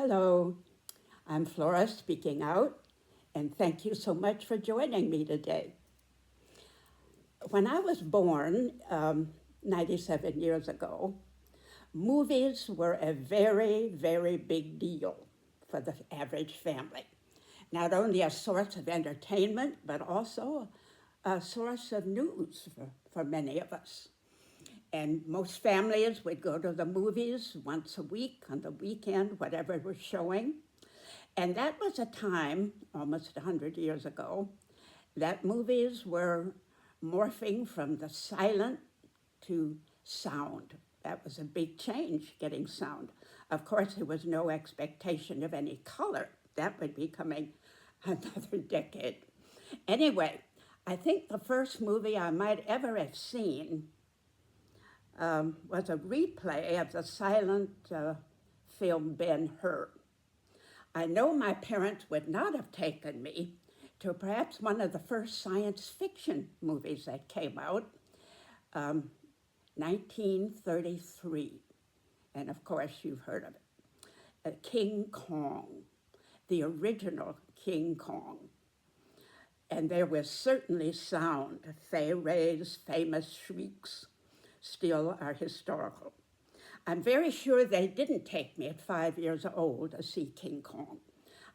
Hello, I'm Flora speaking out, and thank you so much for joining me today. When I was born 97 years ago, movies were a very, very big deal for the average family. Not only a source of entertainment, but also a source of news for many of us. And most families would go to the movies once a week, on the weekend, whatever was showing. And that was a time, almost 100 years ago, that movies were morphing from the silent to sound. That was a big change, getting sound. Of course, there was no expectation of any color. That would be coming another decade. Anyway, I think the first movie I might ever have seen was a replay of the silent film Ben-Hur. I know my parents would not have taken me to perhaps one of the first science fiction movies that came out, 1933. And of course, you've heard of it. King Kong, the original King Kong. And there was certainly sound. Fay Wray's famous shrieks still are historical. I'm very sure they didn't take me at 5 years old to see King Kong.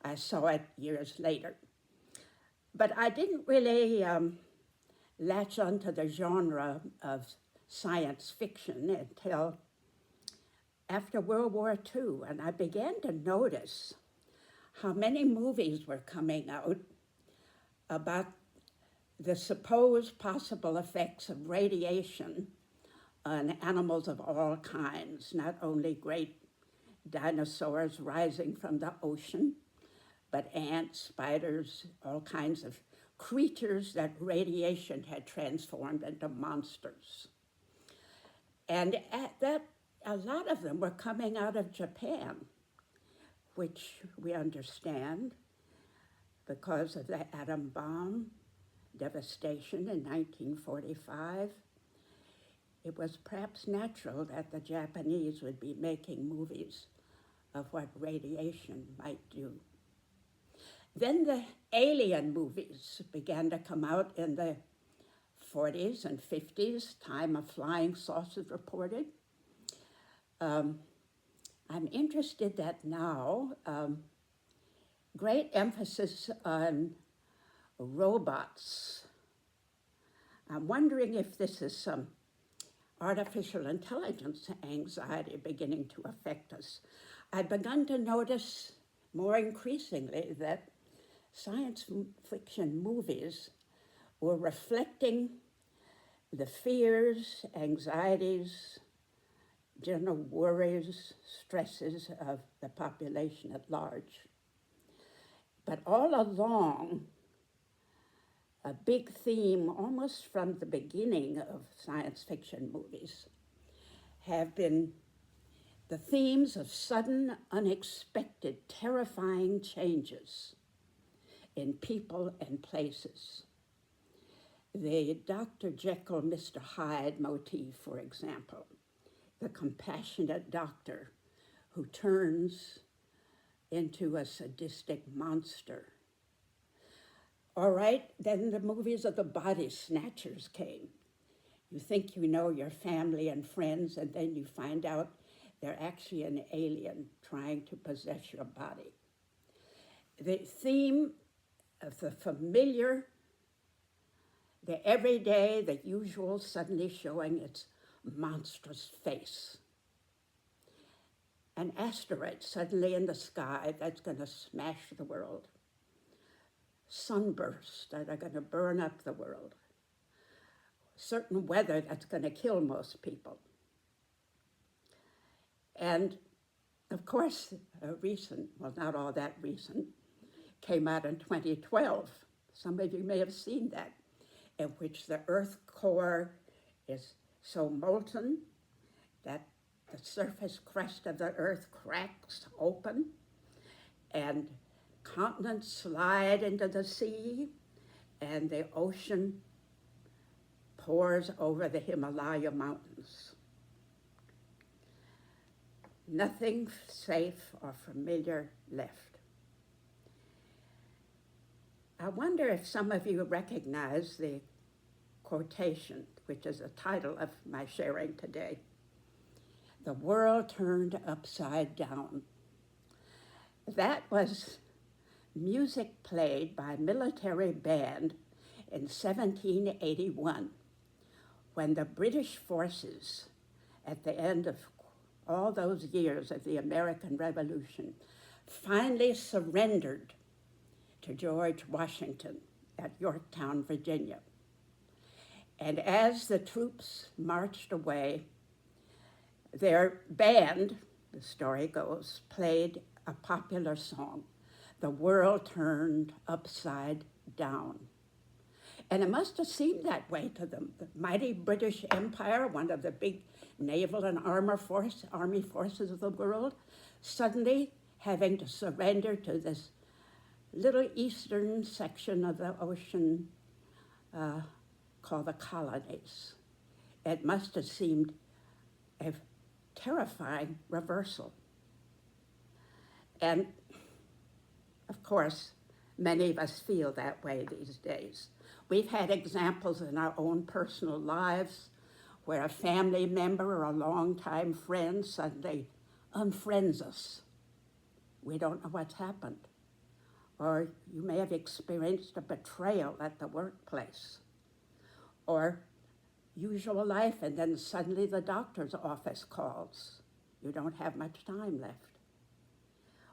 I saw it years later. But I didn't really latch onto the genre of science fiction until after World War II, and I began to notice how many movies were coming out about the supposed possible effects of radiation on animals of all kinds, not only great dinosaurs rising from the ocean, but ants, spiders, all kinds of creatures that radiation had transformed into monsters. And a lot of them were coming out of Japan, which we understand because of the atom bomb devastation in 1945. It was perhaps natural that the Japanese would be making movies of what radiation might do. Then the alien movies began to come out in the 40s and 50s, time of flying saucers reported. I'm interested that now, great emphasis on robots. I'm wondering if this is some artificial intelligence anxiety beginning to affect us. I've begun to notice more increasingly that science fiction movies were reflecting the fears, anxieties, general worries, stresses of the population at large. But all along, a big theme, almost from the beginning of science fiction movies, have been the themes of sudden, unexpected, terrifying changes in people and places. The Dr. Jekyll, Mr. Hyde motif, for example, the compassionate doctor who turns into a sadistic monster. All right, then the movies of the body snatchers came. You think you know your family and friends, and then you find out they're actually an alien trying to possess your body. The theme of the familiar, the everyday, the usual, suddenly showing its monstrous face. An asteroid suddenly in the sky that's going to smash the world. Sunbursts that are going to burn up the world. Certain weather that's going to kill most people. And of course, not all that recent, came out in 2012. Some of you may have seen that, in which the Earth core is so molten that the surface crust of the Earth cracks open and continents slide into the sea and the ocean pours over the Himalaya mountains. nothing safe or familiar left. I wonder if some of you recognize the quotation, which is the title of my sharing today. The world turned upside down. That was music played by a military band in 1781, when the British forces, at the end of all those years of the American Revolution, finally surrendered to George Washington at Yorktown, Virginia. And as the troops marched away, their band, the story goes, played a popular song, The World Turned Upside Down. And it must have seemed that way to them. The mighty British Empire, one of the big naval and army forces of the world, suddenly having to surrender to this little eastern section of the ocean called the colonies. It must have seemed a terrifying reversal. And of course, many of us feel that way these days. We've had examples in our own personal lives where a family member or a longtime friend suddenly unfriends us. We don't know what's happened. Or you may have experienced a betrayal at the workplace, or usual life, and then suddenly the doctor's office calls. You don't have much time left.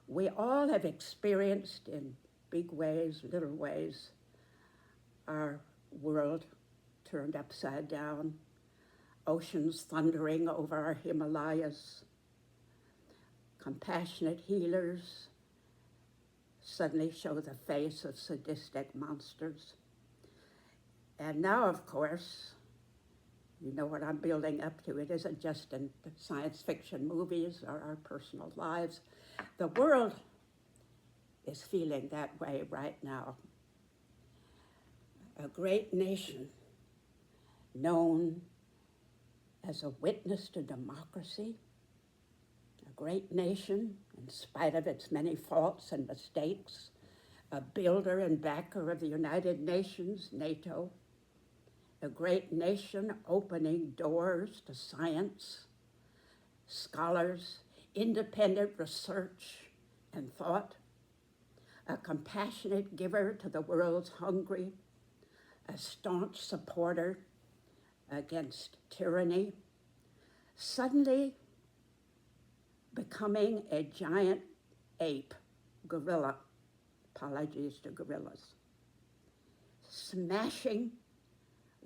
We all have experienced in big ways, little ways, our world turned upside down, oceans thundering over our Himalayas, compassionate healers suddenly show the face of sadistic monsters. And now, of course, you know what I'm building up to. It isn't just in the science fiction movies or our personal lives. The world is feeling that way right now. A great nation known as a witness to democracy, a great nation in spite of its many faults and mistakes, a builder and backer of the United Nations, NATO, a great nation opening doors to science, scholars, independent research and thought, a compassionate giver to the world's hungry, a staunch supporter against tyranny, suddenly becoming a giant ape, gorilla, apologies to gorillas, smashing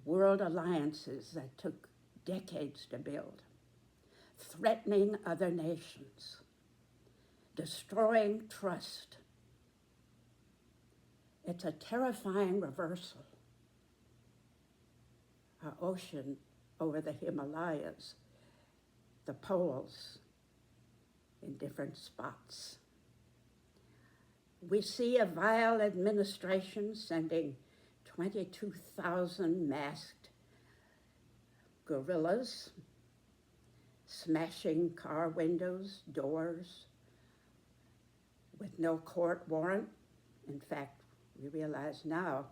world alliances that took decades to build, threatening other nations, destroying trust. It's a terrifying reversal. Our ocean over the Himalayas, the poles in different spots. We see a vile administration sending 22,000 masked gorillas, smashing car windows, doors, with no court warrant. In fact, we realize now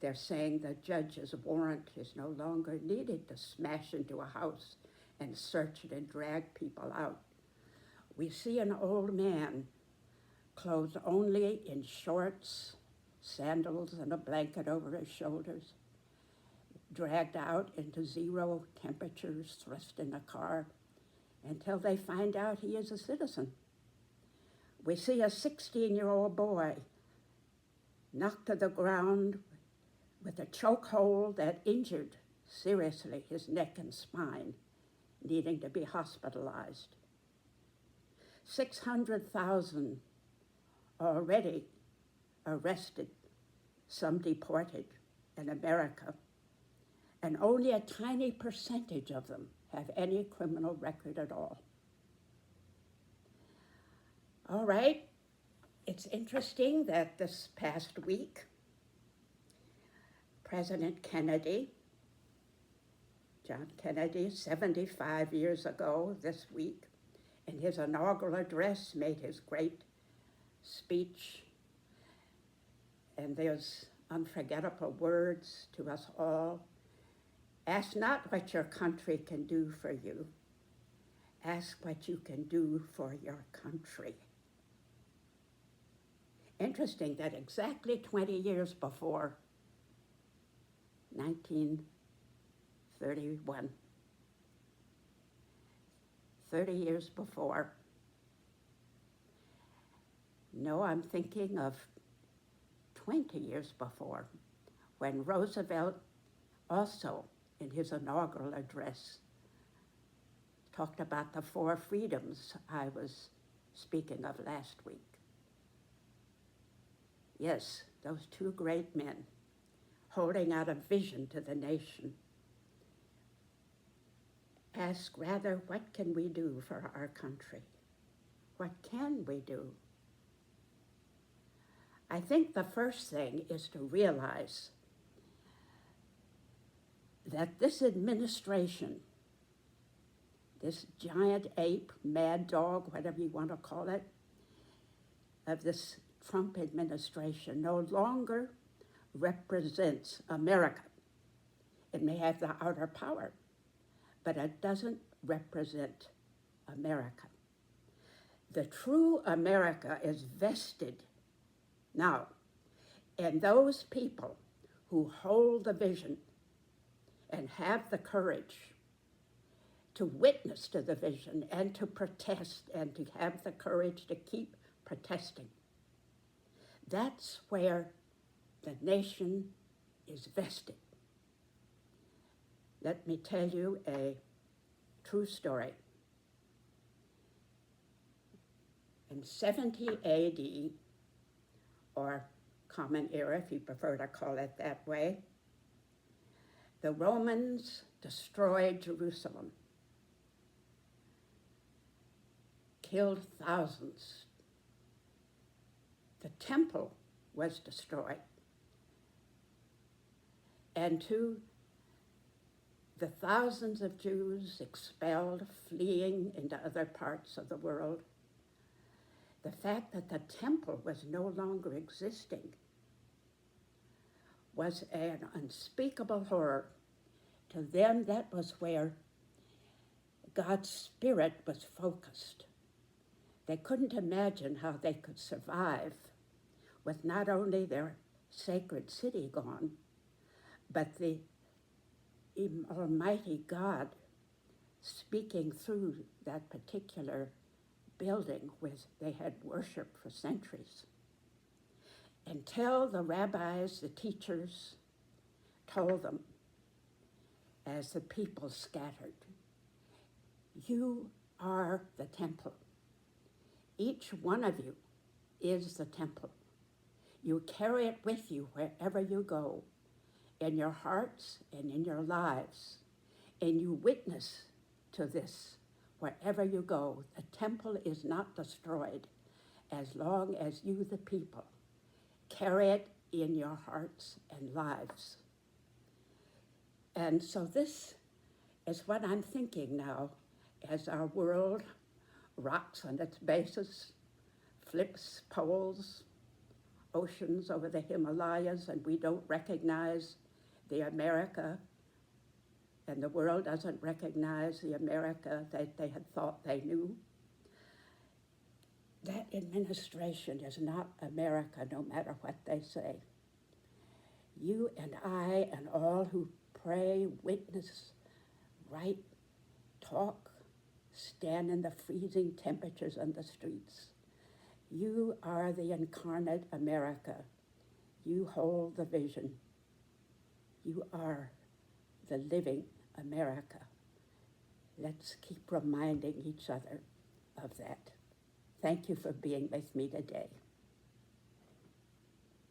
they're saying the judge's warrant is no longer needed to smash into a house and search it and drag people out. We see an old man clothed only in shorts, sandals, and a blanket over his shoulders, dragged out into 0 temperatures, thrust in a car until they find out he is a citizen. We see a 16-year-old boy knocked to the ground with a chokehold that injured seriously his neck and spine, needing to be hospitalized. 600,000 already arrested, some deported in America, and only a tiny percentage of them have any criminal record at all. All right, it's interesting that this past week, President Kennedy, John Kennedy, 75 years ago this week, in his inaugural address, made his great speech, and those unforgettable words to us all. Ask not what your country can do for you. Ask what you can do for your country. Interesting that exactly 20 years before, 1931, 30 years before, no, I'm thinking of 20 years before, when Roosevelt also, in his inaugural address, talked about the 4 freedoms I was speaking of last week. Yes, those 2 great men holding out a vision to the nation. Ask rather, what can we do for our country? What can we do? I think the first thing is to realize that this administration, this giant ape, mad dog, whatever you want to call it, of this Trump administration no longer represents America. It may have the outer power, but it doesn't represent America. The true America is vested now in those people who hold the vision and have the courage to witness to the vision and to protest and to have the courage to keep protesting. That's where the nation is vested. Let me tell you a true story. In 70 AD, or Common Era, if you prefer to call it that way, the Romans destroyed Jerusalem, killed thousands. The temple was destroyed. And to the thousands of Jews expelled, fleeing into other parts of the world, the fact that the temple was no longer existing was an unspeakable horror. To them, that was where God's Spirit was focused. They couldn't imagine how they could survive with not only their sacred city gone, but the Almighty God speaking through that particular building where they had worshiped for centuries. Until the rabbis, the teachers, told them, as the people scattered, you are the temple. Each one of you is the temple. You carry it with you wherever you go, in your hearts and in your lives, and you witness to this wherever you go. The temple is not destroyed as long as you, the people, carry it in your hearts and lives. And so this is what I'm thinking now as our world rocks on its basis, flips poles, oceans over the Himalayas, and we don't recognize the America, and the world doesn't recognize the America that they had thought they knew. That administration is not America, no matter what they say. You and I and all who pray, witness, write, talk, stand in the freezing temperatures on the streets. You are the incarnate America. You hold the vision. You are the living America. Let's keep reminding each other of that. Thank you for being with me today.